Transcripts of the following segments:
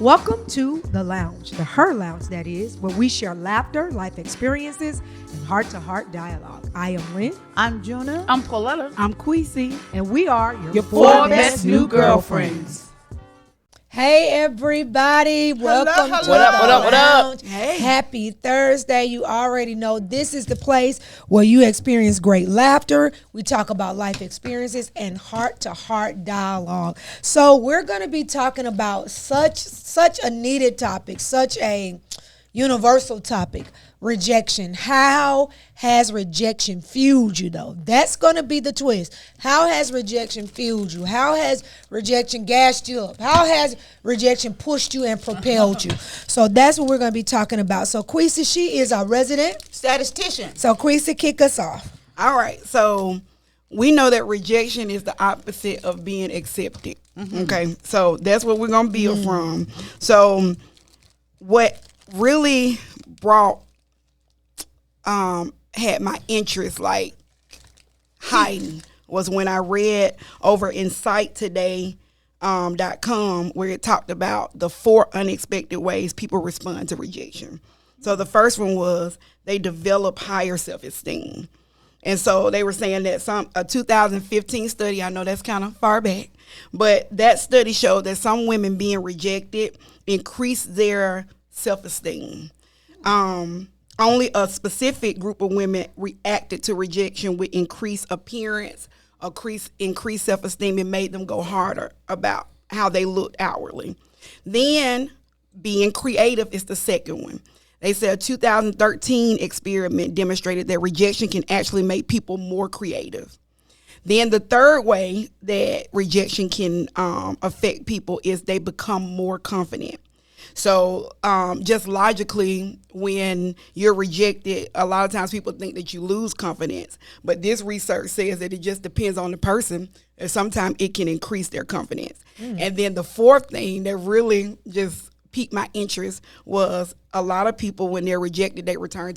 Welcome to The Lounge, the Her Lounge that is, where we share laughter, life experiences, and heart-to-heart dialogue. I am Lynn. I'm Jonah. I'm Pauletta. I'm Queasy. And we are your four best new girlfriends. Hey everybody, welcome to What up, the what up, what up? Lounge. Hey. Happy Thursday. You already know this is the place where you experience great laughter. We talk about life experiences and heart-to-heart dialogue. So we're going to be talking about such a needed topic, such a universal topic. Rejection. How has rejection fueled you, though? That's going to be the twist. How has rejection fueled you? How has rejection gassed you up? How has rejection pushed you and propelled you? So that's what we're going to be talking about. So Queesa, she is our resident statistician. So Queesa, kick us off. All right. So we know that rejection is the opposite of being accepted. Mm-hmm. Okay. So that's what we're going to build from. So what really brought had my interest like heightened was when I read over insighttoday.com where it talked about the 4 unexpected ways people respond to rejection. So the first one was they develop higher self-esteem. And so they were saying that a 2015 study, I know that's kind of far back, but that study showed that some women being rejected increased their self-esteem. Only a specific group of women reacted to rejection with increased appearance, increased self-esteem, and made them go harder about how they looked outwardly. Then being creative is the second one. They said a 2013 experiment demonstrated that rejection can actually make people more creative. Then the third way that rejection can affect people is they become more confident. So just logically, when you're rejected, a lot of times people think that you lose confidence. But this research says that it just depends on the person. And sometimes it can increase their confidence. And then the fourth thing that really just piqued my interest was a lot of people, when they're rejected, they turn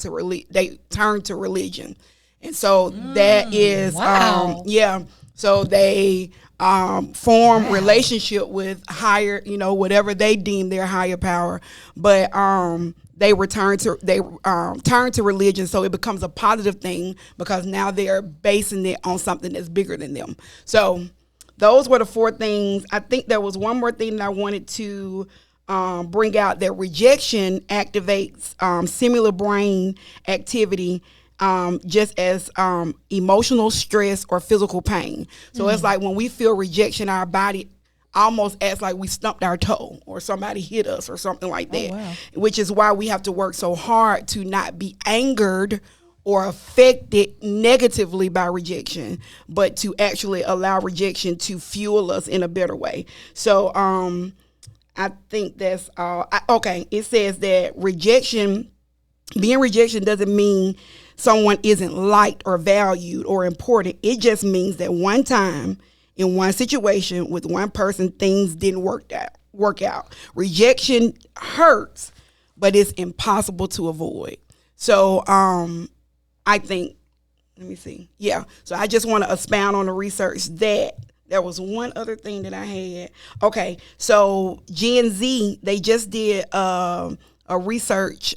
to religion. And so that is, so they form relationship with higher, whatever they deem their higher power, but they turn to religion, so it becomes a positive thing because now they're basing it on something that's bigger than them. So those were the 4 things. I think there was one more thing that I wanted to bring out, that rejection activates similar brain activity just as emotional stress or physical pain. So it's like when we feel rejection, our body almost acts like we stumped our toe or somebody hit us or something like that, which is why we have to work so hard to not be angered or affected negatively by rejection, but to actually allow rejection to fuel us in a better way. So I think that's all. It says that being rejection doesn't mean someone isn't liked or valued or important. It just means that one time in one situation with one person, things didn't work out. Rejection hurts, but it's impossible to avoid. So I think, let me see. Yeah. So I just want to expound on the research that there was one other thing that I had. Okay. So Gen Z, they just did a research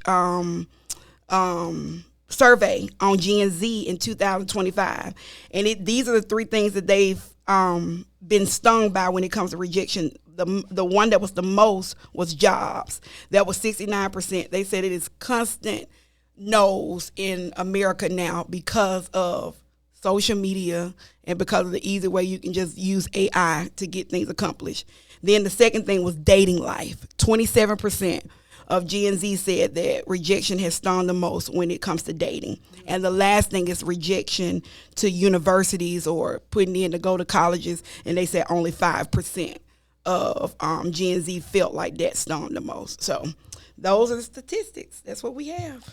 survey on Gen Z in 2025. And these are the 3 things that they've been stung by when it comes to rejection. The one that was the most was jobs. That was 69%. They said it is constant no's in America now because of social media and because of the easy way you can just use AI to get things accomplished. Then the second thing was dating life. 27% of Gen Z said that rejection has stung the most when it comes to dating. And the last thing is rejection to universities or putting in to go to colleges. And they said only 5% of Gen Z felt like that stung the most. So those are the statistics. That's what we have.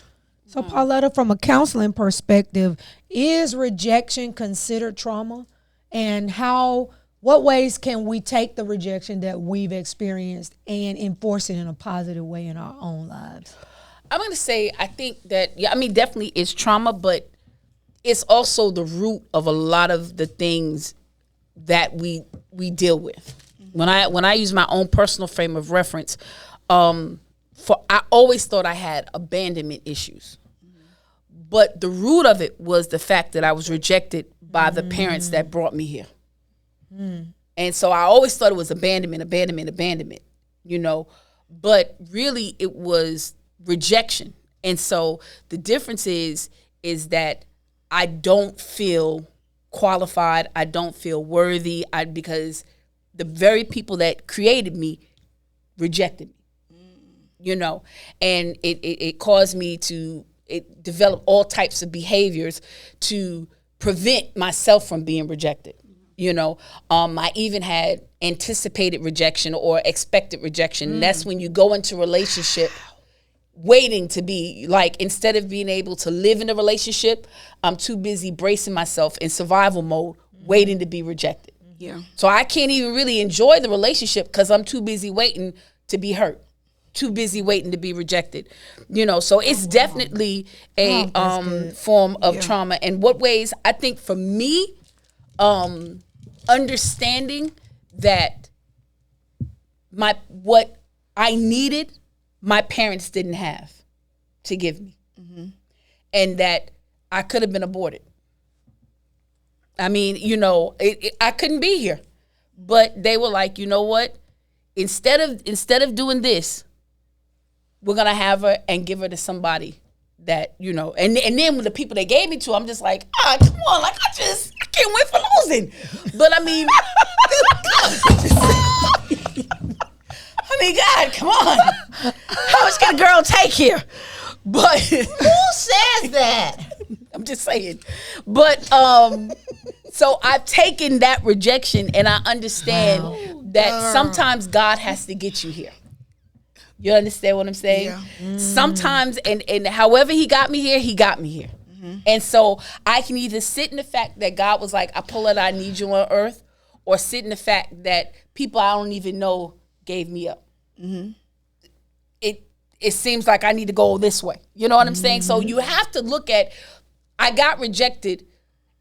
So Pauletta, from a counseling perspective, is rejection considered trauma? And what ways can we take the rejection that we've experienced and enforce it in a positive way in our own lives? I'm going to say, I think that, definitely it's trauma, but it's also the root of a lot of the things that we deal with. When I use my own personal frame of reference, I always thought I had abandonment issues. But the root of it was the fact that I was rejected by the parents that brought me here. And so I always thought it was abandonment, you know. But really it was rejection. And so the difference is that I don't feel qualified. I don't feel worthy because the very people that created me rejected me, you know, and it caused me to develop all types of behaviors to prevent myself from being rejected. You know, I even had anticipated rejection or expected rejection. And that's when you go into a relationship waiting to be, like, instead of being able to live in a relationship, I'm too busy bracing myself in survival mode, waiting to be rejected. Yeah. So I can't even really enjoy the relationship because I'm too busy waiting to be hurt, too busy waiting to be rejected. You know, so it's definitely a form of trauma. And what ways? I think for me, understanding that what I needed, my parents didn't have to give me, and that I could have been aborted. I mean, you know, I couldn't be here, but they were like, you know what? Instead of doing this, we're gonna have her and give her to somebody that, you know. And then with the people they gave me to, I'm just like, come on, like I can't wait for losing. But I mean, God, come on. How much can a girl take here? But who says that? I'm just saying. But so I've taken that rejection and I understand that sometimes God has to get you here. You understand what I'm saying? Yeah. Sometimes, and however he got me here, he got me here. And so I can either sit in the fact that God was like, I need you on earth, or sit in the fact that people I don't even know gave me up. It seems like I need to go this way. You know what I'm saying? So you have to look at, I got rejected,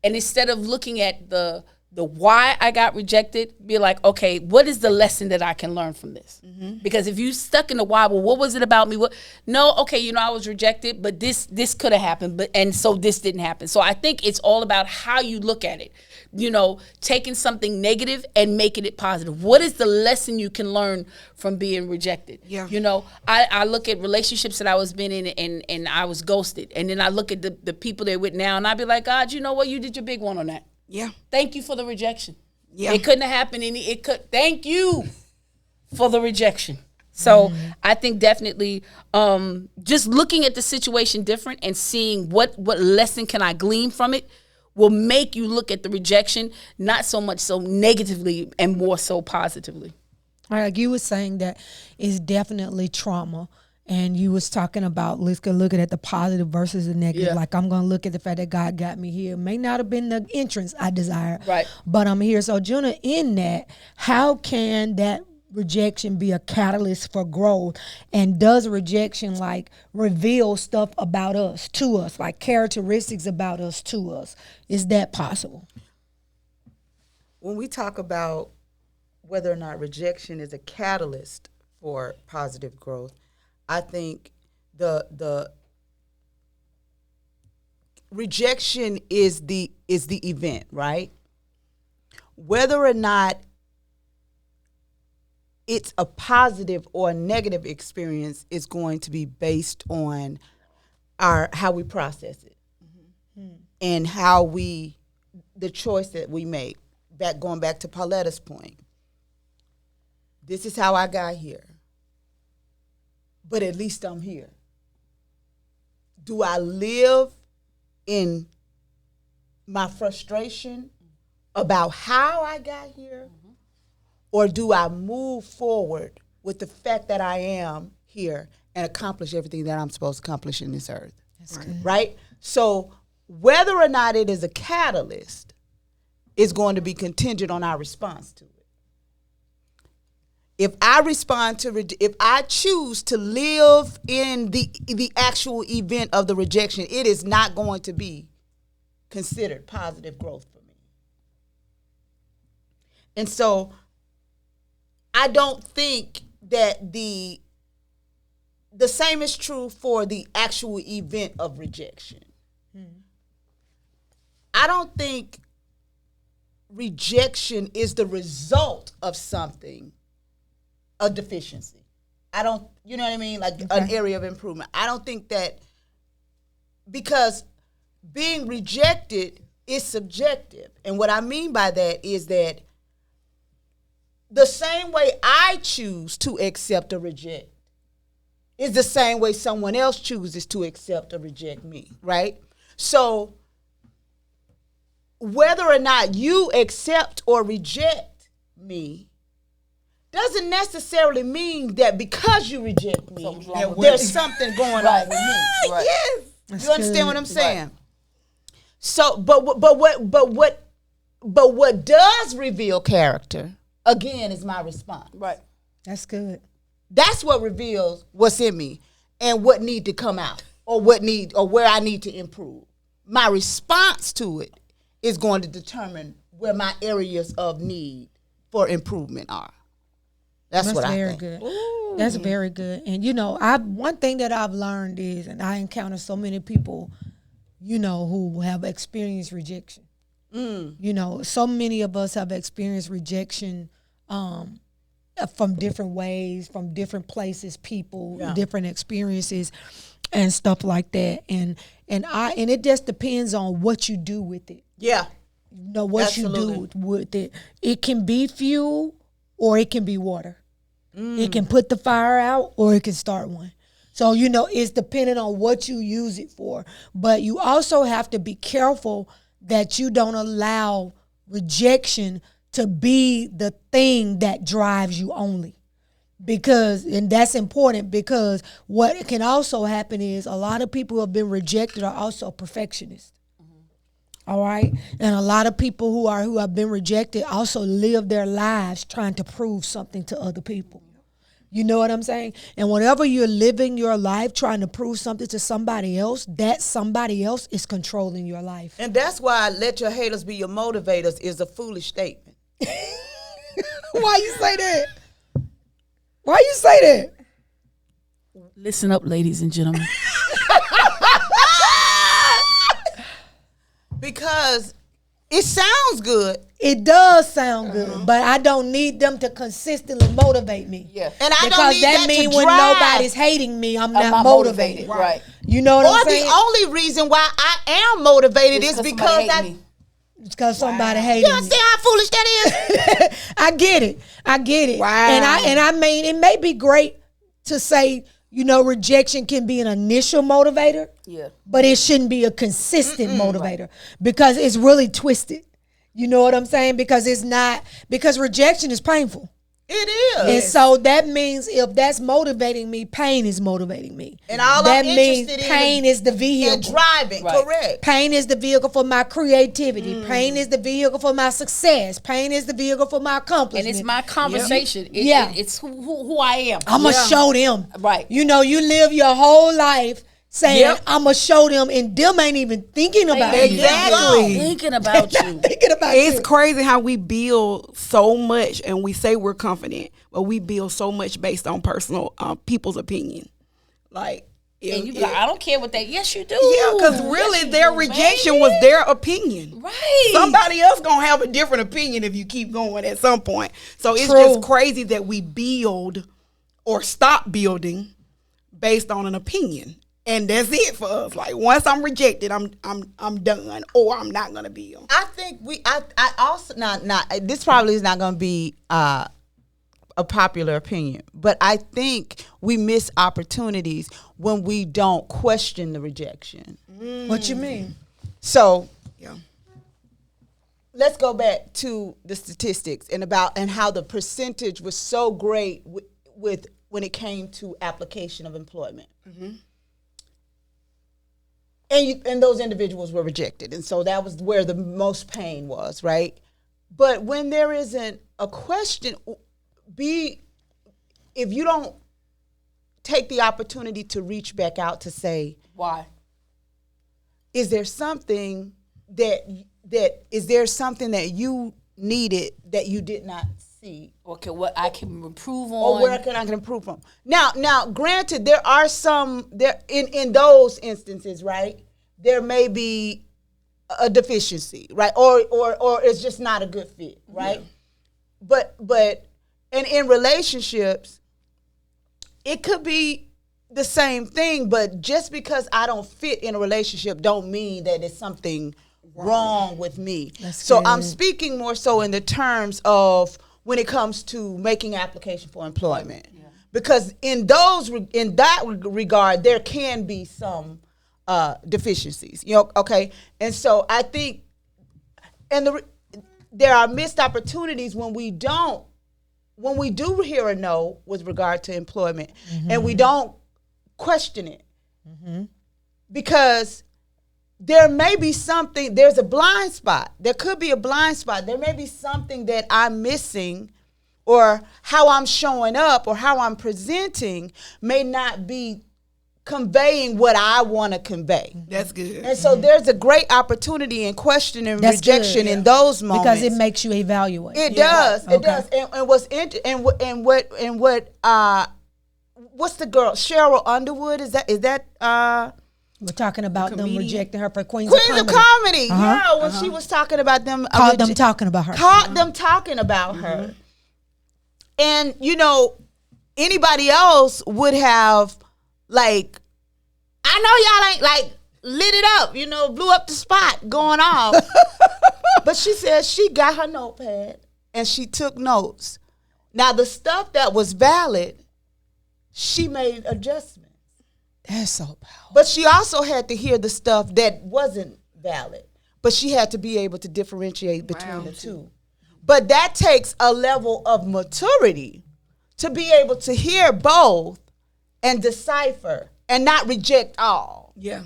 and instead of looking at the why I got rejected, be like, okay, what is the lesson that I can learn from this? Because if you stuck in the why, well, what was it about me? Okay, you know, I was rejected, but this could have happened, and so this didn't happen. So I think it's all about how you look at it. You know, taking something negative and making it positive. What is the lesson you can learn from being rejected? Yeah. You know, I look at relationships that I was been in and I was ghosted. And then I look at the people they're with now and I be like, God, you know what? You did your big one on that. Yeah. Thank you for the rejection. Yeah. It couldn't have happened thank you for the rejection. So I think definitely just looking at the situation different and seeing what lesson can I glean from it will make you look at the rejection not so much so negatively and more so positively. Like you were saying that it's definitely trauma. And you was talking about, let's go looking at the positive versus the negative. Yeah. Like, I'm going to look at the fact that God got me here. May not have been the entrance I desired, Right. but I'm here. So, Juna, in that, how can that rejection be a catalyst for growth? And does rejection, like, reveal stuff about us, to us, like characteristics about us, to us? Is that possible? When we talk about whether or not rejection is a catalyst for positive growth, I think the rejection is the event, right? Whether or not it's a positive or a negative experience is going to be based on how we process it and how the choice that we make. Going back to Pauletta's point, this is how I got here. But at least I'm here. Do I live in my frustration about how I got here? Or do I move forward with the fact that I am here and accomplish everything that I'm supposed to accomplish in this earth? That's good. Right? So whether or not it is a catalyst is going to be contingent on our response to it. If I choose to live in the actual event of the rejection, it is not going to be considered positive growth for me. And so I don't think that the same is true for the actual event of rejection. I don't think rejection is the result of something, a deficiency. I don't, you know what I mean? Like an area of improvement. I don't think that, because being rejected is subjective. And what I mean by that is that the same way I choose to accept or reject is the same way someone else chooses to accept or reject me, right? So whether or not you accept or reject me doesn't necessarily mean that because you reject me, there's something going on with me. Right. Yes. That's You understand good. what I'm saying? So, but what does reveal character, again, is my response. Right. That's good. That's what reveals what's in me and what need to come out, or where I need to improve. My response to it is going to determine where my areas of need for improvement are. That's what I very think. good. That's very good. And one thing that I've learned is, and I encounter so many people, who have experienced rejection. So many of us have experienced rejection from different ways, from different places, people, different experiences, and stuff like that. And it just depends on what you do with it. Yeah. What you do with it. It can be fuel or it can be water. It can put the fire out or it can start one. So, it's dependent on what you use it for. But you also have to be careful that you don't allow rejection to be the thing that drives you only. And that's important, because what can also happen is a lot of people who have been rejected are also perfectionists. All right. And a lot of people who have been rejected also live their lives trying to prove something to other people. You know what I'm saying? And whenever you're living your life trying to prove something to somebody else, that somebody else is controlling your life. And that's why let your haters be your motivators is a foolish statement. Why you say that? Why you say that? Listen up, ladies and gentlemen. Because it sounds good. It does sound good, but I don't need them to consistently motivate me. Yeah. And I Because don't need that that means to when drive. nobody's hating me, I'm not not motivated. Right. You know what Or I'm the saying? only reason why I am motivated is because It's because somebody hated you me. understand how foolish that is? I get it. Wow. And I mean, it may be great to say, rejection can be an initial motivator. Yeah. But it shouldn't be a consistent motivator, because it's really twisted. You know what I'm saying? Because rejection is painful. It is. And so that means if that's motivating me, pain is motivating me. And all that I'm means interested in pain is the and vehicle. driving, Right. correct. Pain is the vehicle for my creativity. Pain is the vehicle for my success. Pain is the vehicle for my accomplishment. And it's my conversation. Yeah. It's who I am. I'm going to show them. Right. You live your whole life saying, Yep. I'm going to show them, and them ain't even thinking about you. Exactly. Thinking about you. Thinking about It's you. crazy how we build so much, and we say we're confident, but we build so much based on personal people's opinion. Like, And you be like, I don't care what they. Yes, you do. yeah, because really Yes, their you do, rejection baby. was their opinion. Right. Somebody else gonna have a different opinion if you keep going at some point. So it's True. just crazy that we build or stop building based on an opinion. And that's it for us. Like, once I'm rejected, I'm done, or I'm not gonna build. I think I also not this probably is not going to be a popular opinion, but I think we miss opportunities when we don't question the rejection. What you mean? So Yeah. let's go back to the statistics and how the percentage was so great with when it came to application of employment. And those individuals were rejected. And so that was where the most pain was, right? But when there isn't a question, if you don't take the opportunity to reach back out to say, Why? is there something that you needed that you did not see, Okay, what I can improve on. or where I can improve from. Now, granted, there are some there in those instances, right? There may be a deficiency, right? Or it's just not a good fit, right? Yeah. But in relationships, it could be the same thing, but just because I don't fit in a relationship don't mean that it's something wrong with me. So I'm speaking more so in the terms of when it comes to making application for employment. Yeah. Because in that regard, there can be some deficiencies, okay? And so I think, there are missed opportunities when we do hear a no with regard to employment, and we don't question it, because there may be something, there's a blind spot. There could be a blind spot. There may be something that I'm missing, or how I'm showing up or how I'm presenting may not be conveying what I want to convey. That's good. And so there's a great opportunity in question and rejection in those moments, because it makes you evaluate. It does. It does. And what's the girl? Sheryl Underwood? Is that we're talking about them rejecting her for Queens of Comedy. Yeah, when she was talking about them, caught them talking about her. Caught them talking about her. And anybody else would have, like, I know y'all ain't like lit it up, blew up the spot going off. But she said she got her notepad and she took notes. Now, the stuff that was valid, she made adjustments. That's so powerful. But she also had to hear the stuff that wasn't valid. But she had to be able to differentiate between the two. But that takes a level of maturity to be able to hear both and decipher and not reject all. Yeah.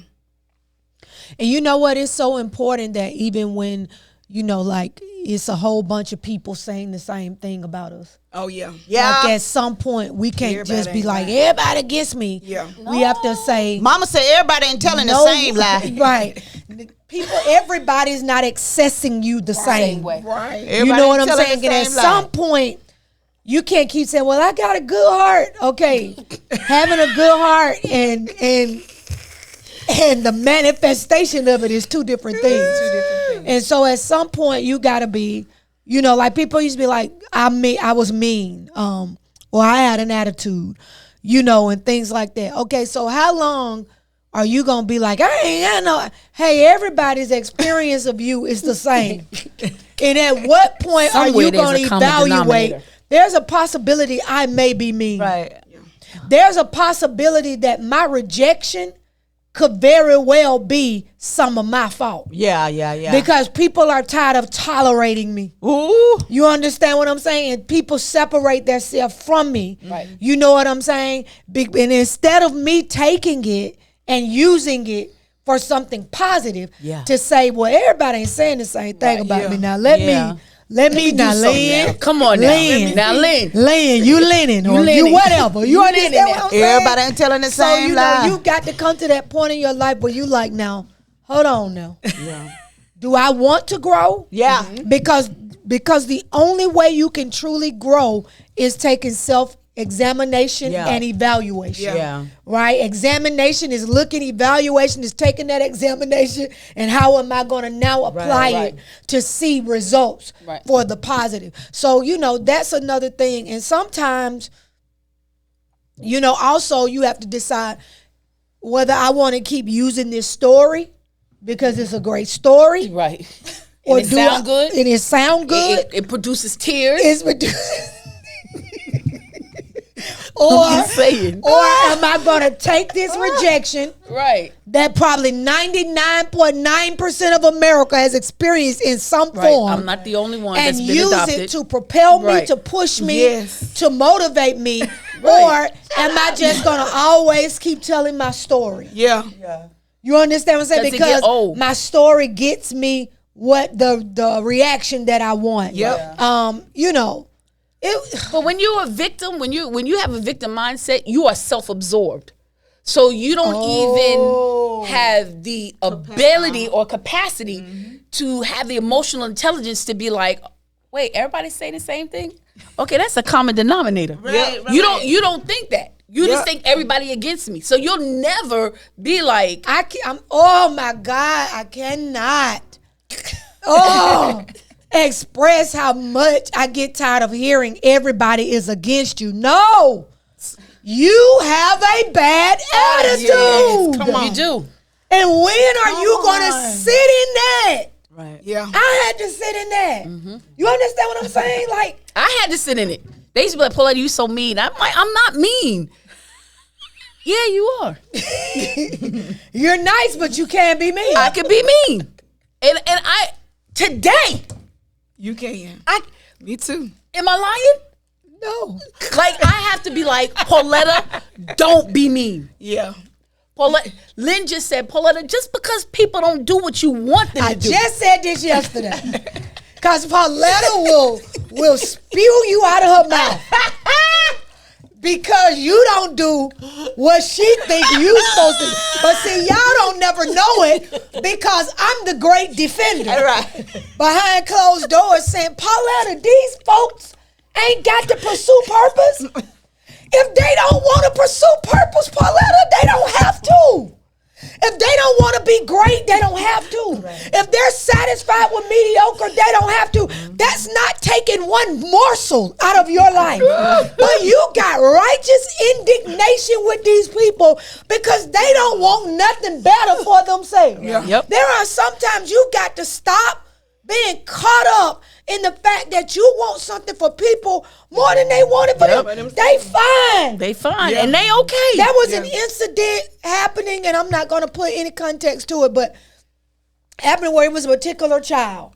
And you know what? It's so important that even when, like, it's a whole bunch of people saying the same thing about us. Oh, yeah. Yeah. Like, at some point, we can't just be like, everybody against me. Yeah. We have to say, Mama said everybody ain't telling the same lie. Right. Everybody's not accessing you the same way. Right. You know what I'm saying? And at some point, you can't keep saying, well, I got a good heart. Okay. Having a good heart and the manifestation of it is two different things. And so at some point you gotta be, like people used to be like, I was mean, or I had an attitude, and things like that. Okay, so how long are you gonna be like, I know? Hey, everybody's experience of you is the same. And at what point are you gonna evaluate? There's a possibility I may be mean. Right. There's a possibility that my rejection could very well be some of my fault. Yeah. Because people are tired of tolerating me. Ooh. You understand what I'm saying? And people separate themselves from me. Right. You know what I'm saying? And instead of me taking it and using it for something positive, to say, well, everybody ain't saying the same thing about me. Now let me now, Lynn. Come on now. Lynn. Now, Lynn. Lynn, you Lennon or you whatever. You understand what I'm saying? Everybody ain't telling the same lie. You got to come to that point in your life where you like, now, hold on now. Yeah. Do I want to grow? Yeah. Because the only way you can truly grow is taking self-examination and evaluation. Yeah. Right? Examination is looking, evaluation is taking that examination and how am I going to now apply it to see results for the positive. So, that's another thing. And sometimes, also you have to decide whether I want to keep using this story because it's a great story. Right. Or and it sound good. And it sound good. It produces tears. It's producing. Or am I going to take this rejection that probably 99.9% of America has experieed in some form? I'm not the only one and that's been use adopted. it to propel me, to push me, to motivate me, or am I just going to always keep telling my story? Yeah. You understand what I'm saying? Does it get Because old? my story gets me what the reaction that I want. Yep. But when you're a victim, when you have a victim mindset, you are self-absorbed. So you don't even have the ability or capacity to have the emotional intelligence to be like, wait, everybody's saying the same thing? Okay, that's a common denominator. Right, right, You don't think that. You just think everybody against me. So you'll never be like, oh my God, I cannot. Express how much I get tired of hearing everybody is against you. No, you have a bad attitude. Come on. you do. And when are you going to sit in that? Right. Yeah. I had to sit in that. You understand what I'm saying? Like, I had to sit in it. They used to be like, Pauletta, you so mean. I'm like, I'm not mean. Yeah, you are. you're nice, but you can't be mean. I could be mean. And today, You can. Me too. am I lying? No. Like, I have to be like, Pauletta, don't be mean. Yeah. Pauletta, Lynn just said, Pauletta, just because people don't do what you want them I to do. just said this yesterday. Because Pauletta will spew you out of her mouth. Because you don't do what she think you supposed to do. But see, y'all don't never know it because I'm the great defender. Right. Behind closed doors saying, Pauletta, these folks ain't got to pursue purpose. If they don't want to pursue purpose, Pauletta, they don't have to. If they don't want to be great, they don't have to. If they're satisfied with mediocre, they don't have to. That's not taking one morsel out of your life. But you got righteous indignation with these people because they don't want nothing better for themselves. Yep. There are sometimes you got to stop being caught up in the fact that you want something for people more than they want it for them. They fine. They fine. And they okay. That was an incident happening, and I'm not going to put any context to it, but happening where it was a particular child,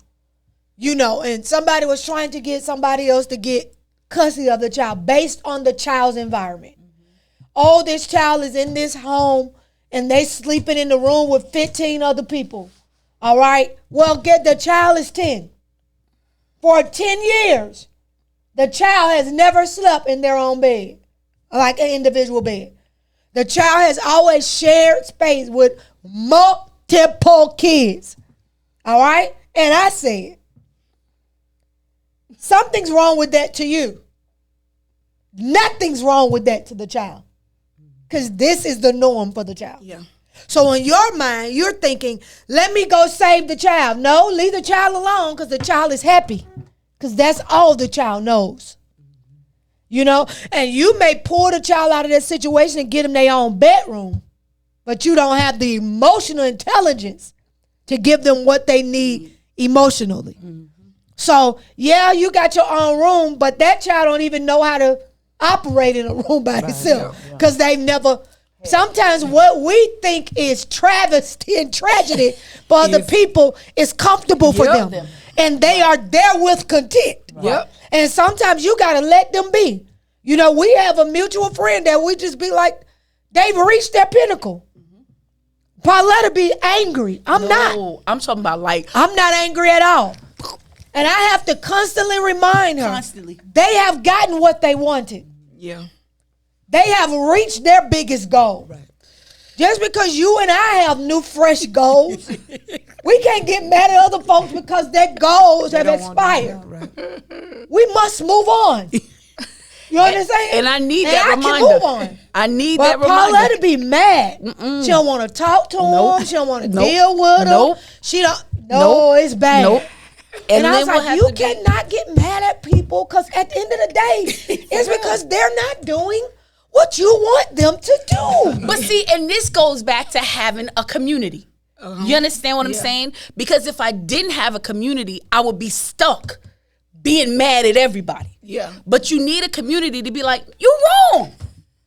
and somebody was trying to get somebody else to get custody of the child based on the child's environment. Oh, this child is in this home, and they sleeping in the room with 15 other people. All right? Well, the child is 10. For 10 years, the child has never slept in their own bed, like an individual bed. The child has always shared space with multiple kids. All right? And I said, something's wrong with that to you. Nothing's wrong with that to the child. Because this is the norm for the child. Yeah. So in your mind, you're thinking, let me go save the child. No, leave the child alone because the child is happy. Because that's all the child knows. And you may pull the child out of that situation and get them their own bedroom. But you don't have the emotional intelligence to give them what they need emotionally. So, yeah, you got your own room, but that child don't even know how to operate in a room by themselves. Because they've never... Sometimes what we think is travesty and tragedy for other people is comfortable for them. And they are therewith content. Yep. And sometimes you got to let them be. We have a mutual friend that we just be like, they've reached their pinnacle. Pauletta be angry. I'm not. I'm talking about I'm not angry at all. And I have to constantly remind her. Constantly. They have gotten what they wanted. Yeah. They have reached their biggest goal. Right. Just because you and I have new, fresh goals, we can't get mad at other folks because their goals have expired. Right. We must move on. You understand? And I need that I reminder. Can move on. I need but that reminder. Pauletta be mad. She don't want to talk to him. She don't want to deal with him. She don't. No, it's bad. Nope. And I was like, you cannot get mad at people because at the end of the day, it's because they're not doing what you want them to do. But see, and this goes back to having a community. You understand what I'm saying? Because if I didn't have a community, I would be stuck being mad at everybody. Yeah. But you need a community to be like, you wrong.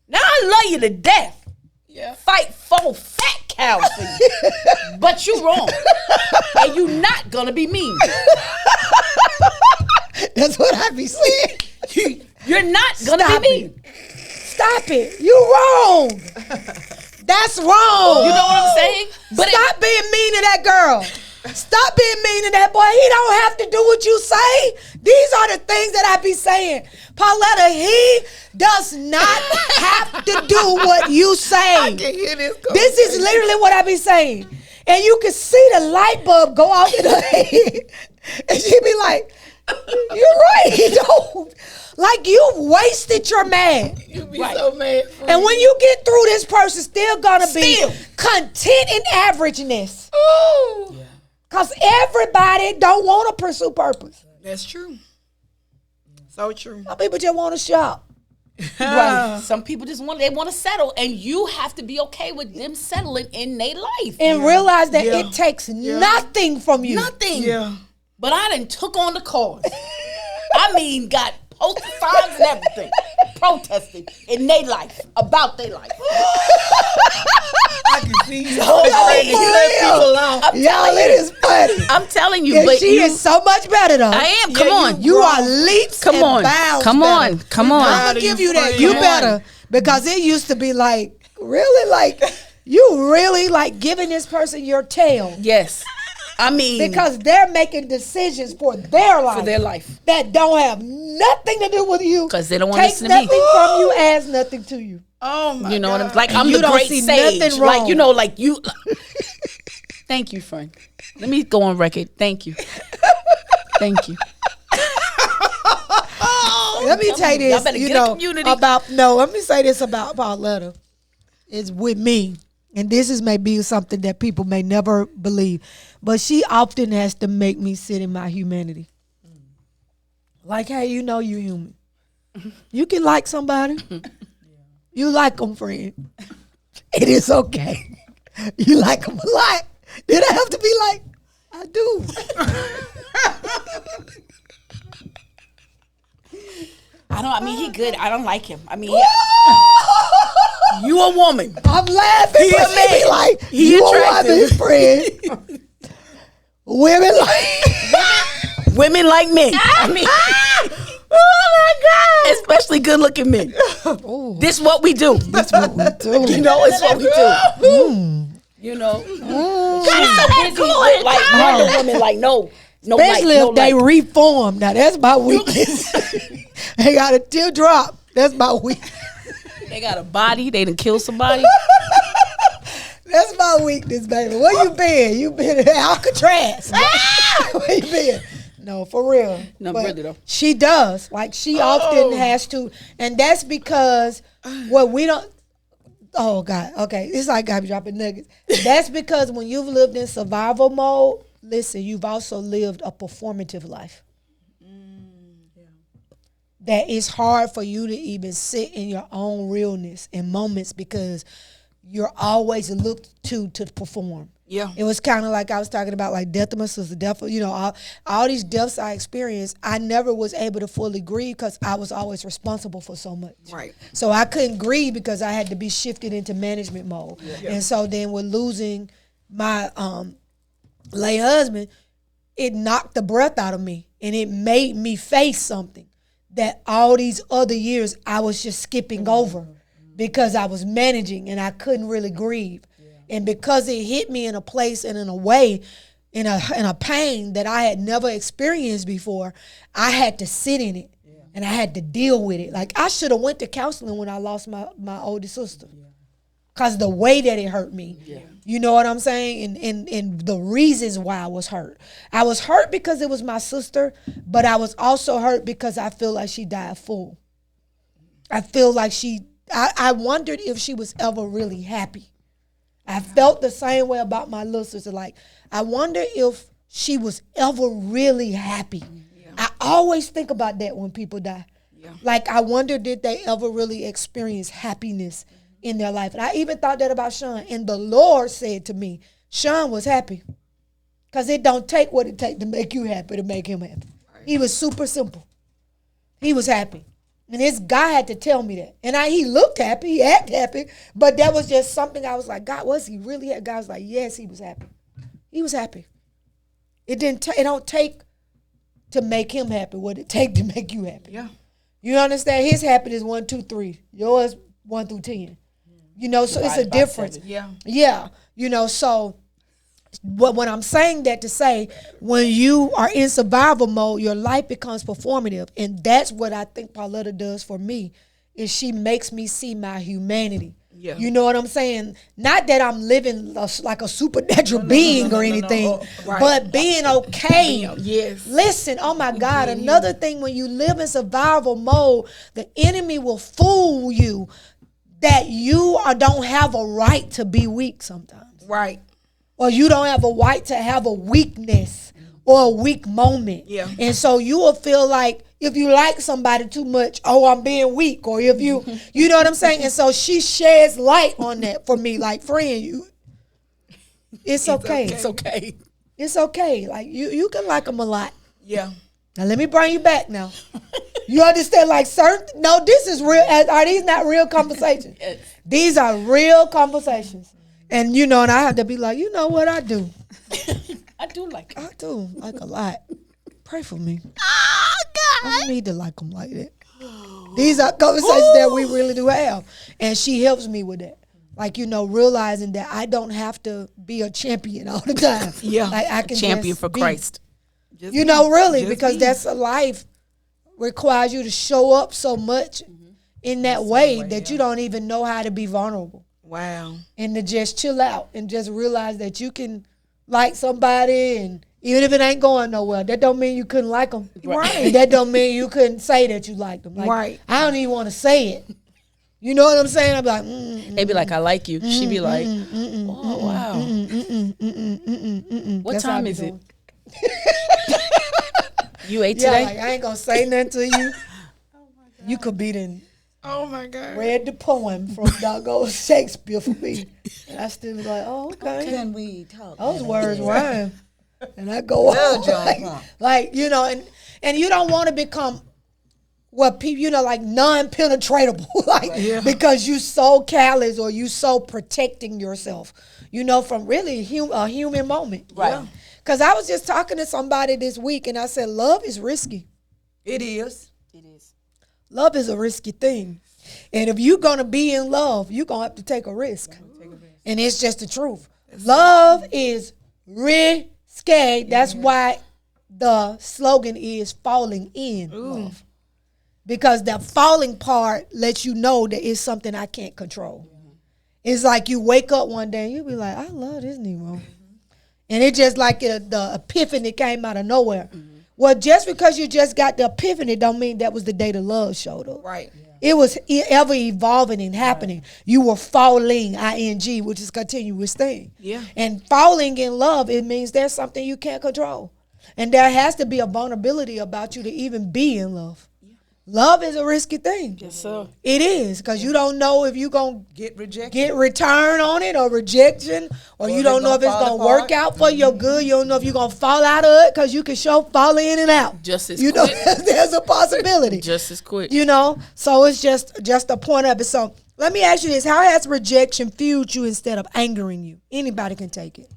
Now I love you to death. Yeah. Fight 4 fat cows for you. But you wrong. And you not gonna be mean. That's what I be saying. You're not gonna be mean. Stop it. You wrong. That's wrong. You know what I'm saying? But stop being mean to that girl. Stop being mean to that boy. He don't have to do what you say. These are the things that I be saying. Pauletta, he does not have to do what you say. I can hear this. This is literally what I be saying. And you can see the light bulb go off in her head. And she be like, You're right. You don't. Like, you wasted your man. You be so mad. And when you get through, this person's still gonna be content in averageness. Ooh. Yeah. Cause everybody don't want to pursue purpose. That's true. So true. Some people just want to shop. Right. Some people just want to settle, and you have to be okay with them settling in their life And realize that it takes nothing from you. Nothing. Yeah. But I done took on the cause. I mean, got poster signs and everything, protesting in their life, about their life. I can see you. People out. Y'all, it is funny. I'm telling you, And but she you, is so much better though. I am. Come on. You are leaps Come and on. bounds Come better. on. Come on. I'm gonna give you that. Come You on. better, because it used to be like, really, like you really like giving this person your tail Yes. I mean, because they're making decisions for their life. for their life. That don't have nothing to do with you. 'Cause they don't wanna Take listen to me. nothing from you, adds nothing to you. Oh my You know what I'm God. like? I'm You the don't great see sage. nothing Like, wrong. you know, like you. Thank you, friend. Let me go on record. Thank you. Thank you. Let me tell you Y'all this, better you get a know, community. let me say this about Pauletta. It's with me, and this is maybe something that people may never believe, but she often has to make me sit in my humanity. Like, hey, you know you human. You can like somebody. You like them, friend. It is okay. You like them a lot. Then I have to be like, I do. I mean, he good. I don't like him. I mean, you a woman. I'm laughing, He but a she be man. like, He you attractive. a woman, friend. Women like, Women like men. I mean, oh my God. Especially good looking men. This what we do. This what we do. You know, it's what we do. You know. She's so busy with like Wonder Woman, like no especially light, no if they light. reform. Now that's my weakness. They got a teardrop. That's my weakness. They got a body. They done kill somebody. That's my weakness, baby. Where you been? You been at Alcatraz? Where you been? No, for real. No, But really though. she does. Like she often has to, and that's because what we don't. Oh God. Okay, it's like I be dropping nuggets. That's because when you've lived in survival mode, listen, you've also lived a performative life. That it's hard for you to even sit in your own realness in moments because you're always looked to perform. Yeah. It was kind of like I was talking about, like death of my sister, death of, all these deaths I experienced, I never was able to fully grieve because I was always responsible for so much. Right. So I couldn't grieve because I had to be shifted into management mode. Yeah. And so then with losing my late husband, it knocked the breath out of me and it made me face something that all these other years I was just skipping over because I was managing and I couldn't really grieve. And because it hit me in a place and in a way, in a pain that I had never experienced before, I had to sit in it and I had to deal with it. Like I should have went to counseling when I lost my oldest sister. Cause the way that it hurt me, you know what I'm saying? And the reasons why I was hurt. I was hurt because it was my sister, but I was also hurt because I feel like she died full. I feel like I wondered if she was ever really happy. I felt the same way about my little sister. Like, I wonder if she was ever really happy. Yeah. I always think about that when people die. Yeah. Like, I wonder, did they ever really experience happiness in their life? And I even thought that about Sean. And the Lord said to me, Sean was happy. Because it don't take what it takes to make you happy to make him happy. Right. He was super simple. He was happy. And this guy had to tell me that. And he looked happy, he acted happy, but that was just something I was like, God, was he really happy? God was like, yes, he was happy. He was happy. It don't take to make him happy what it take to make you happy. Yeah. You understand? His happiness 1, 2, 3. Yours 1 through 10. You know, so it's a difference. 7. Yeah. Yeah. You know, so when I'm saying that to say, when you are in survival mode, your life becomes performative. And that's what I think Pauletta does for me, is she makes me see my humanity. Yeah. You know what I'm saying? Not that I'm living like a supernatural being or anything, Right. but being okay. Yes. Listen, oh my God, another thing, when you live in survival mode, the enemy will fool you that you don't have a right to be weak sometimes. Right. Or you don't have a right to have a weakness or a weak moment. Yeah. And so you will feel like if you like somebody too much, oh, I'm being weak. Or if you know what I'm saying? And so she sheds light on that for me. Like, friend, it's okay. It's okay. It's okay. Like, you can like them a lot. Yeah. Now, let me bring you back now. You understand? Like, certain, no, this is real. Are these not real conversations? Yes. These are real conversations. And, and I have to be like, you know what I do? I do like it. I do, like a lot. Pray for me. Oh, God. I don't need to like them like that. These are conversations that we really do have. And she helps me with that. Like, realizing that I don't have to be a champion all the time. Yeah. Like, I can Champion just for be. Christ. Just Really, Just because be. that's a life requires you to show up so much in that way that you don't even know how to be vulnerable. Wow. And to just chill out and just realize that you can like somebody, and even if it ain't going nowhere, that don't mean you couldn't like them. Right. And that don't mean you couldn't say that you liked them. Like, Right. I don't even want to say it. You know what I'm saying? I'm like, They be like, I like you. She be like, oh, wow. What That's how I time be is it? doing. You ate Yeah, today? like, I ain't gonna say nothing to you. You could be then Oh my God. read the poem from doggone Shakespeare for me. And I still be like, oh, okay. Can we talk? Those words rhyme. And I go on. Like, and you don't want to become what people, like non-penetratable, like, because you so callous or you so protecting yourself, from really a human moment. Right. Because I was just talking to somebody this week and I said, love is risky. It is. It is. Love is a risky thing. And if you're going to be in love, you're going to have to take a risk. And it's just the truth. Love is risky. That's why the slogan is falling in love. Because the falling part lets you know that it's something I can't control. It's like you wake up one day and you be like, I love this Nemo. And it just like the epiphany came out of nowhere. Well, just because you just got the epiphany don't mean that was the day the love showed up. Right. It was ever evolving and happening. You were falling, ing, which is continuous thing. Yeah. And falling in love, it means there's something you can't control. And there has to be a vulnerability about you to even be in love. Love is a risky thing. Yes, sir. It is, because you don't know if you're going to Get rejected. get return on it or rejection, or you don't know if it's fall going to work apart. out for your good. You don't know if you're going to fall out of it, because you can fall in and out. Just as You know, quick. there's a possibility. Just as quick. So it's just a point of it. So let me ask you this: how has rejection fueled you instead of angering you? Anybody can take it.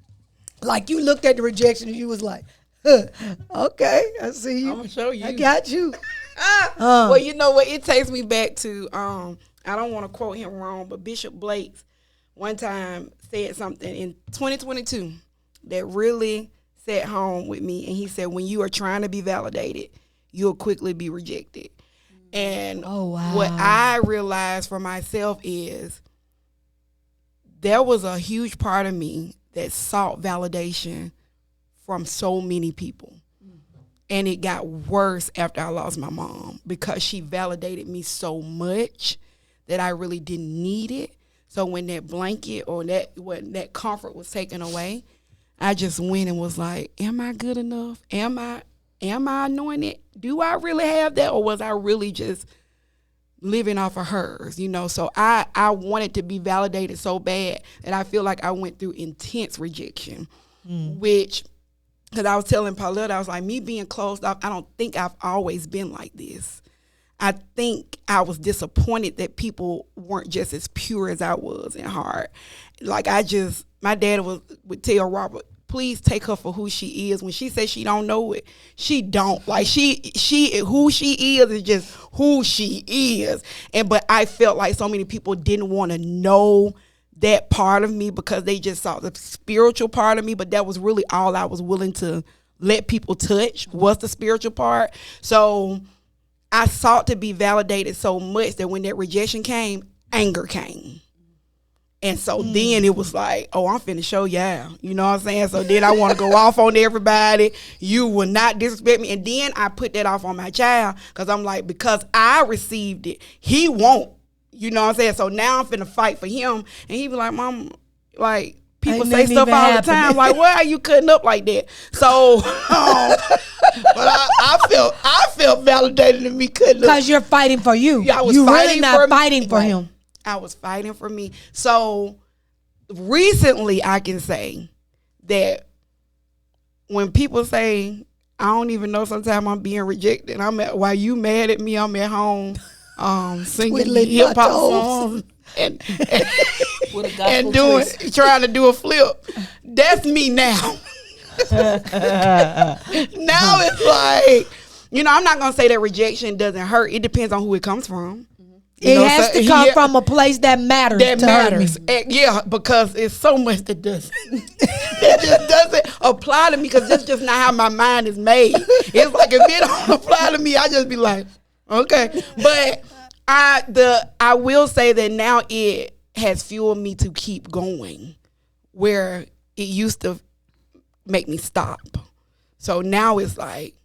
Like, you looked at the rejection and you was like, okay, I see you. I'm gonna show you. I got you. Well, you know what? It takes me back to I don't want to quote him wrong, but Bishop Blake one time said something in 2022 that really sat home with me, and he said, when you are trying to be validated, you'll quickly be rejected. And what I realized for myself is there was a huge part of me that sought validation from so many people. And it got worse after I lost my mom, because she validated me so much that I really didn't need it. So when that blanket or that comfort was taken away, I just went and was like, am I good enough? Am I anointed? Do I really have that? Or was I really just living off of hers? So I wanted to be validated so bad that I feel like I went through intense rejection, which... Because I was telling Paulette, I was like, me being closed off, I don't think I've always been like this. I think I was disappointed that people weren't just as pure as I was in heart. Like, my dad would tell Robert, please take her for who she is. When she says she don't know it, she don't. Like, she who she is just who she is. But I felt like so many people didn't want to know that part of me because they just saw the spiritual part of me, but that was really all I was willing to let people touch, was the spiritual part. So I sought to be validated so much that when that rejection came, anger came. And so then it was like, oh, I'm finna show y'all. You know what I'm saying? So then I want to go off on everybody. You will not disrespect me. And then I put that off on my child because I'm like, because I received it, he won't. You know what I'm saying? So now I'm finna fight for him. And he be like, Mom, like, people say stuff all the time. Like, why are you cutting up like that? So, but I felt validated in me cutting up. Because you're fighting for you. Yeah, I was you fighting really not for fighting me. for Right. him. I was fighting for me. So recently I can say that when people say, I don't even know, sometimes I'm being rejected. While you mad at me, I'm at home singing Twiddling hip my hop toes. songs and With a gospel doing twist. trying to do a flip. That's me now. Now it's like, I'm not gonna say that rejection doesn't hurt. It depends on who it comes from. It has to come from a place that matters. That to matters. me. And yeah, because it's so much that doesn't. That just doesn't apply to me because that's just not how my mind is made. It's like if it don't apply to me, I just be like, okay. But I will say that now it has fueled me to keep going where it used to make me stop. So now it's like,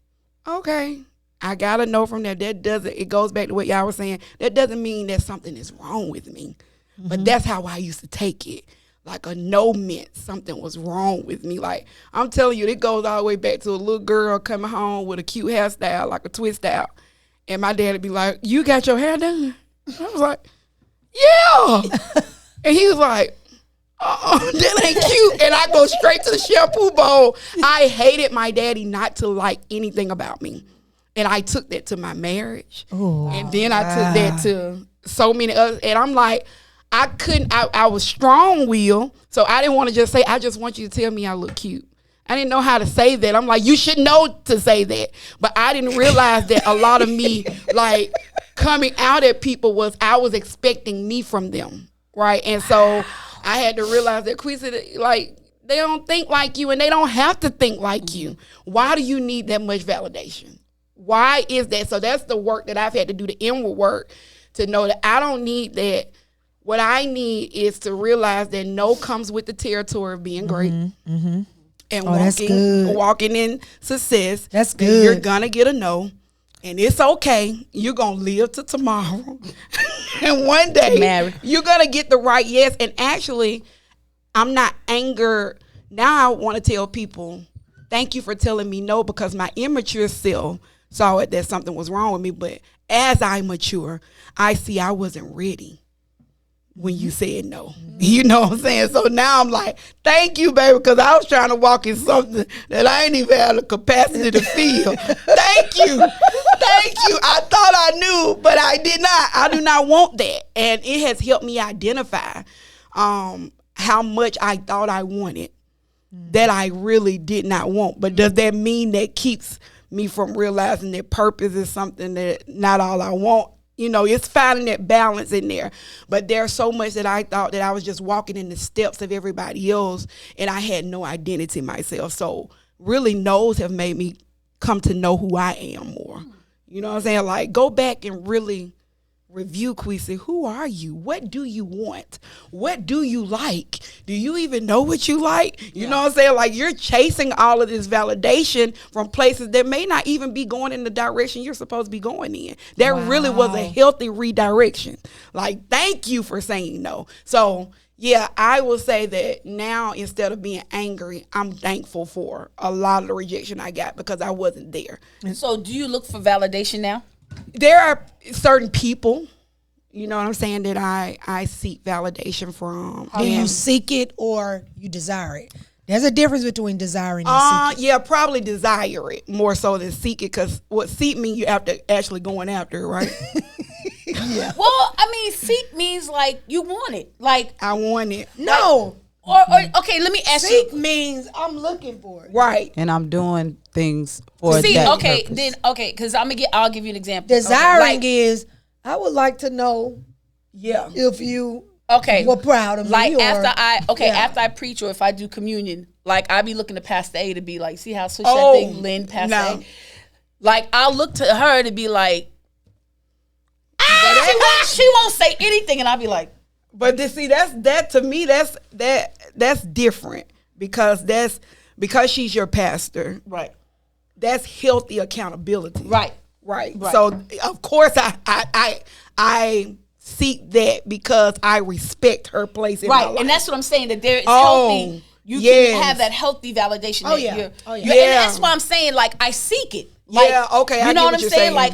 okay, I gotta know from that. It goes back to what y'all were saying. That doesn't mean that something is wrong with me. But that's how I used to take it. Like a no meant something was wrong with me. Like, I'm telling you, it goes all the way back to a little girl coming home with a cute hairstyle, like a twist out. And my dad'd be like, you got your hair done? I was like, yeah. And he was like, oh, that ain't cute. And I go straight to the shampoo bowl. I hated my daddy not to like anything about me. And I took that to my marriage. Ooh, and then I took that to so many others. And I'm like, I was strong-willed. So I didn't want to just say, I just want you to tell me I look cute. I didn't know how to say that. I'm like, you should know to say that. But I didn't realize that a lot of me, like, coming out at people I was expecting me from them, right? And so I had to realize that, Quisa, like, they don't think like you and they don't have to think like you. Why do you need that much validation? Why is that? So that's the work that I've had to do, the inward work, to know that I don't need that. What I need is to realize that no comes with the territory of being great. Mm-hmm. And walking in success. That's that good. You're going to get a no. And it's okay. You're going to live to tomorrow. And one day, you're going to get the right yes. And actually, I'm not angered. Now I want to tell people, thank you for telling me no, because my immature self saw it that something was wrong with me. But as I mature, I see I wasn't ready when you said no. You know what I'm saying? So now I'm like, thank you, baby, because I was trying to walk in something that I ain't even had the capacity to feel. Thank you. Thank you. I thought I knew, but I did not. I do not want that. And it has helped me identify how much I thought I wanted that I really did not want. But does that mean that keeps me from realizing that purpose is something that not all I want? It's finding that balance in there. But there's so much that I thought that I was just walking in the steps of everybody else, and I had no identity myself. So really, no's have made me come to know who I am more. You know what I'm saying? Like, go back and really review, Queasy. Who are you? What do you want? What do you like? Do you even know what you like? You know what I'm saying? Like, you're chasing all of this validation from places that may not even be going in the direction you're supposed to be going in. That really was a healthy redirection. Like, thank you for saying no. So, yeah, I will say that now, instead of being angry, I'm thankful for a lot of the rejection I got because I wasn't there. So do you look for validation now? There are certain people, you know what I'm saying, that I seek validation from. Do you seek it or you desire it? There's a difference between desiring and seeking. Yeah, probably desire it more so than seek it, because what seek means you have to actually going after it, right? Yeah. Well, I mean, seek means like you want it. Like, I want it. No. or okay, let me ask Seek you. means I'm looking for it. Right. And I'm doing things for See, that okay, purpose. then okay, because I'll give you an example. Desiring Okay, is, I would like to know Yeah. if you okay, were proud of like me. after Or, after I preach or if I do communion, like I be looking to Pastor A to be like, see how switch Oh, that thing, Lynn, Pastor no. A. Like I'll look to her to be like, she won't say anything, and I'll be like, But see, that to me, that's different because she's your pastor. Right. That's healthy accountability. Right. Right. Right. So of course I seek that because I respect her place in my life. Right. And that's what I'm saying, that there is Oh, healthy. You yes. can have that healthy validation. Oh, that yeah. you're, Oh, yeah. you're- Yeah. And that's why I'm saying, like, I seek it. Like, Yeah, okay, I You know get what what I'm you're saying? saying.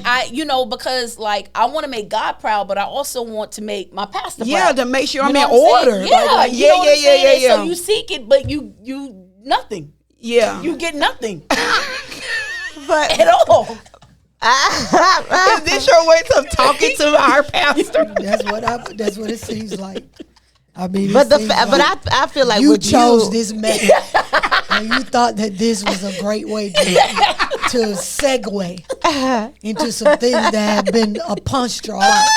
Like, because, like, I want to make God proud, but I also want to make my pastor Yeah, proud. to make sure You I'm know in what saying? order. Yeah, Like, you know what I'm saying? And yeah. So you seek it, but you nothing. Yeah. You get nothing But at all. Is this your way of talking to our pastor? That's what it seems like. I mean, but it seems like I feel like you with chose you, this method, and you thought that this was a great way to segue into some things that have been upon your heart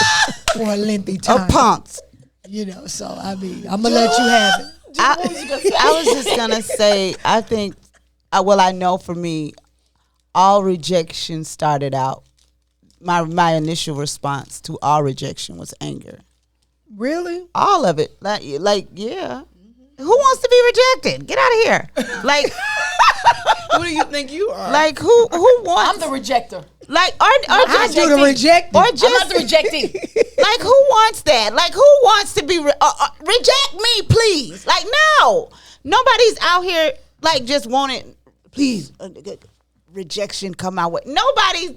for a lengthy time. pumps. You know, so I mean, I'm gonna let you have it. I was just gonna say, I think, I know for me, all rejection started out. My initial response to all rejection was anger. Really? All of it, like yeah. Who wants to be rejected? Get out of here! Like, Who do you think you are? like who wants? I'm the rejecter. Like, I just do the rejecting. or I'm not just the rejecting. like who wants that? Like, who wants to be reject me, please? Like, no, nobody's out here like just wanting. Please, rejection come my way. Nobody.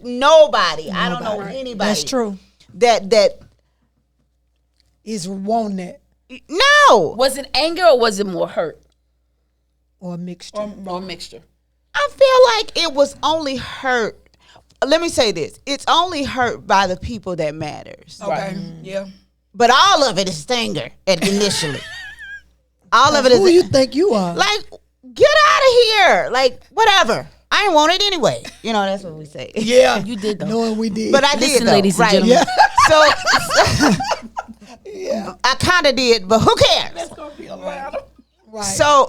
I don't know anybody. That's true. That Is wanting it no. Was it anger or was it more hurt or a mixture? or mixture? I feel like it was only hurt. Let me say this: it's only hurt by the people that matters. Okay. Yeah. But all of it is anger initially. All of it is Who you think you are? like, get out of here. Like, whatever. I ain't want it anyway. You know, that's what we say. Yeah. You did though. Knowing we did. But I Listen, did though. ladies and right. gentlemen. So I kind of did, but who cares? right.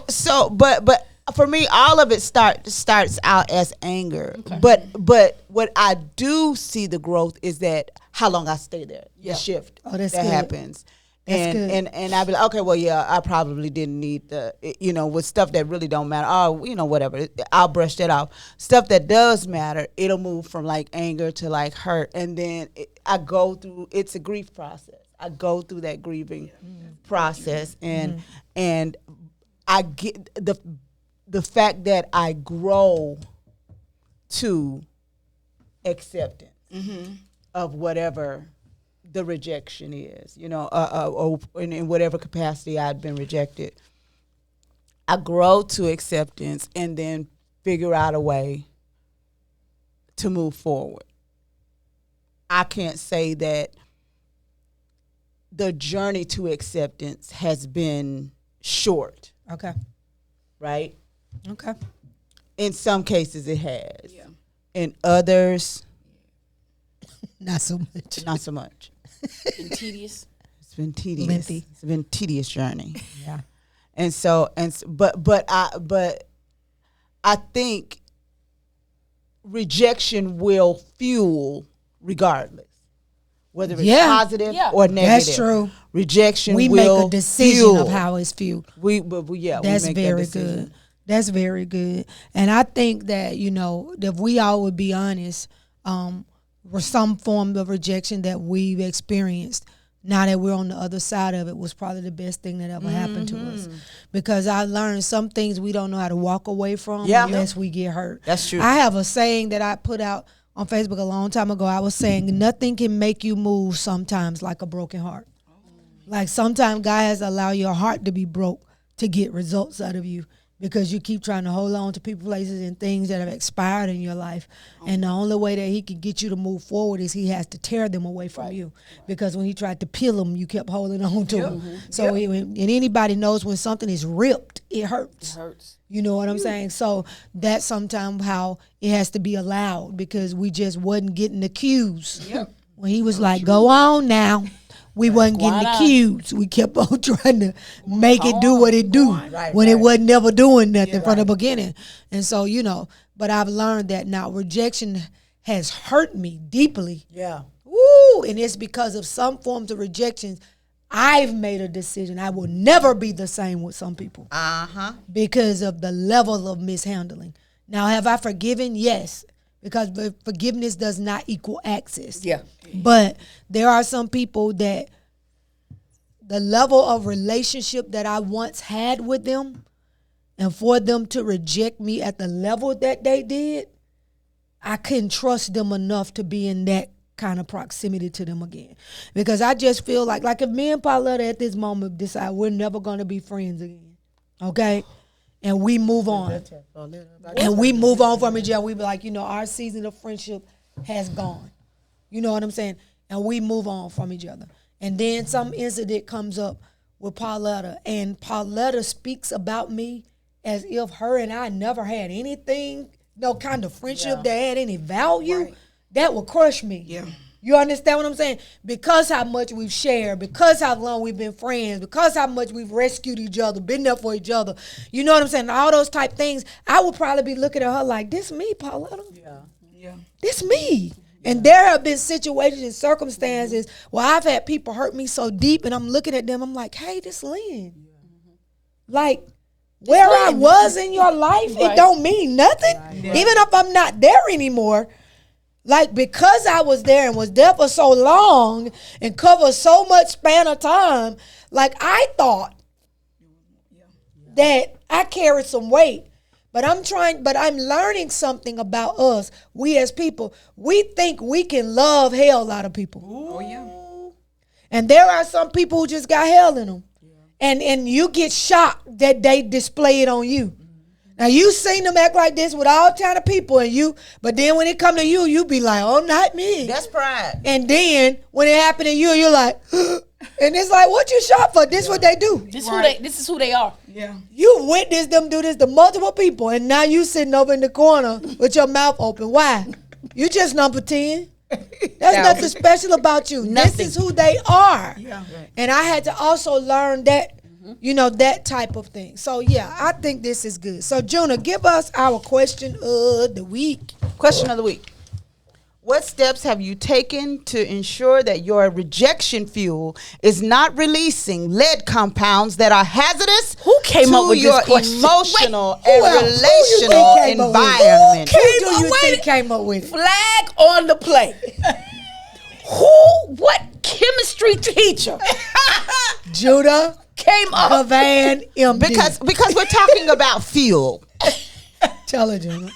So, but for me, all of it starts out as anger. Okay. But what I do see the growth is that how long I stay there. The shift that's that good. happens. That's good. And I'd be like, okay, well, yeah, I probably didn't need with stuff that really don't matter. Oh, whatever. I'll brush that off. Stuff that does matter, it'll move from like anger to like hurt. And then I go through, it's a grief process. I go through that grieving process. And I get the fact that I grow to acceptance of whatever the rejection is, or in whatever capacity I'd been rejected. I grow to acceptance and then figure out a way to move forward. I can't say that the journey to acceptance has been short, Okay. right? Okay. In some cases it has. Yeah. In others, Not so much. not so much. Been tedious. It's been tedious. Lengthy. It's been a tedious journey. Yeah. But I think rejection will fuel regardless, whether it's positive or negative. That's true. Rejection We will make a decision fuel. of how it's fueled. That's make very that decision. good. That's very good. And I think that, if we all would be honest, for some form of rejection that we've experienced, now that we're on the other side of it, was probably the best thing that ever happened to us. Because I learned some things we don't know how to walk away from unless we get hurt. That's true. I have a saying that I put out on Facebook a long time ago. I was saying, nothing can make you move sometimes like a broken heart. Like sometimes God has to allow your heart to be broke to get results out of you, because you keep trying to hold on to people, places, and things that have expired in your life. And the only way that he can get you to move forward is he has to tear them away from you. Because when he tried to peel them, you kept holding on to them. So, and anybody knows when something is ripped, it hurts. It hurts. You know what I'm saying? So that's sometimes how it has to be allowed, because we just wasn't getting the cues. When he was like, go on now. We wasn't getting the cues. We kept on trying to make it do what it do when it wasn't never doing nothing from the beginning. And so, but I've learned that now rejection has hurt me deeply. Yeah. Woo! And it's because of some forms of rejection I've made a decision. I will never be the same with some people because of the level of mishandling. Now, have I forgiven? Yes, because forgiveness does not equal access. Yeah. But there are some people that the level of relationship that I once had with them, and for them to reject me at the level that they did, I couldn't trust them enough to be in that kind of proximity to them again. Because I just feel like if me and Pauletta at this moment decide we're never going to be friends again, okay? And we move on. And we move on from each other. We be like, our season of friendship has gone. You know what I'm saying? And we move on from each other. And then some incident comes up with Pauletta, and Pauletta speaks about me as if her and I never had anything, no kind of friendship that had any value. Right. That would crush me. Yeah. You understand what I'm saying? Because how much we've shared, because how long we've been friends, because how much we've rescued each other, been there for each other. You know what I'm saying? All those type things. I would probably be looking at her like, this me, Pauletta. Yeah. This me. And there have been situations and circumstances where I've had people hurt me so deep, and I'm looking at them, I'm like, hey, this Lynn. Like, where I was in your life, it don't mean nothing. Even if I'm not there anymore, like, because I was there and was there for so long and covered so much span of time, like, I thought that I carried some weight. But I'm learning something about us. We as people, we think we can love hell out of people. Oh, yeah. And there are some people who just got hell in them. Yeah. And you get shocked that they display it on you. Mm-hmm. Now, you seen them act like this with all kind of people, but then when it come to you, you be like, oh, not me. That's pride. And then when it happen to you, you're like, and it's like, what you shocked for? This is what they do. This is who they are. Yeah. You witnessed them do this to multiple people, and now you sitting over in the corner with your mouth open. Why? You just number 10. There's nothing special about you. Nothing. This is who they are. Yeah. Right. And I had to also learn that, that type of thing. So, yeah, I think this is good. So, Juna, give us our question of the week. Question of the week. What steps have you taken to ensure that your rejection fuel is not releasing lead compounds that are hazardous Who came up with your this question? emotional and relational environment? Who do you think came up with it? Flag on the play. What chemistry teacher? Judah came up. Van MD. Because we're talking about fuel. Tell her, Judah.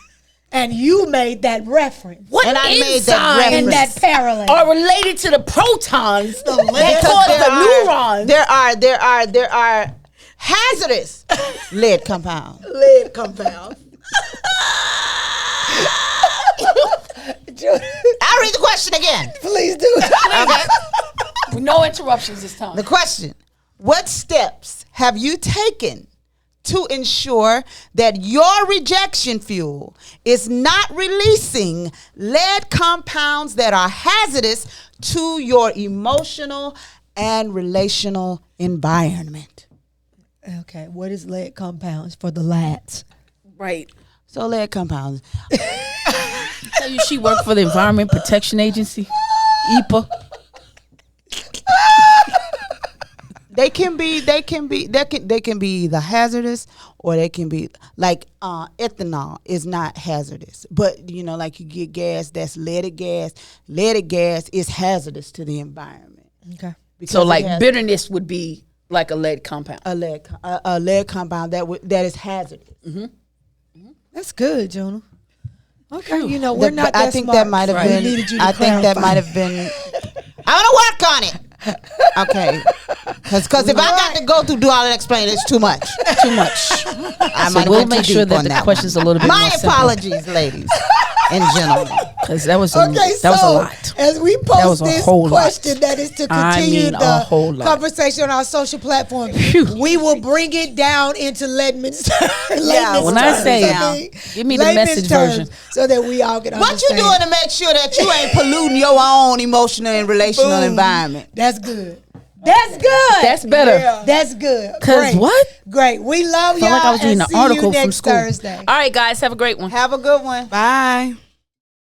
And you made that reference. And I made that reference. And that parallel. Are related to the protons that cause the neurons. There are hazardous lead compounds. Lead compounds. I'll read the question again. Please do. Okay. No interruptions this time. The question: what steps have you taken to ensure that your rejection fuel is not releasing lead compounds that are hazardous to your emotional and relational environment? Okay, what is lead compounds for the lads? Right. So lead compounds. Tell you she worked for the Environment Protection Agency, EPA. They can be either hazardous or they can be like ethanol is not hazardous. But like you get gas that's leaded gas. Leaded gas is hazardous to the environment. Okay. So like bitterness would be like a lead compound. A lead compound that is hazardous. Mm-hmm. That's good, Jonah. Okay, we're not that I think smart. that might have been. I think that might have been. I want to work on it. Okay, because if I got to go through do all that explain, it's too much. Too much. We'll make sure that the question's a little bit more simple. My apologies, ladies and gentlemen. Because that was a lot. As we post this question that is to continue the conversation on our social platform, we will bring it down into layman's terms. When I say, give me the message version. So that we all can understand. What you doing to make sure that you ain't polluting your own emotional and relational environment? That's good. That's good. That's better. Yeah. That's good. Because what? Great. We love y'all. I felt like I was reading an article from school. Thursday. All right, guys. Have a great one. Have a good one. Bye.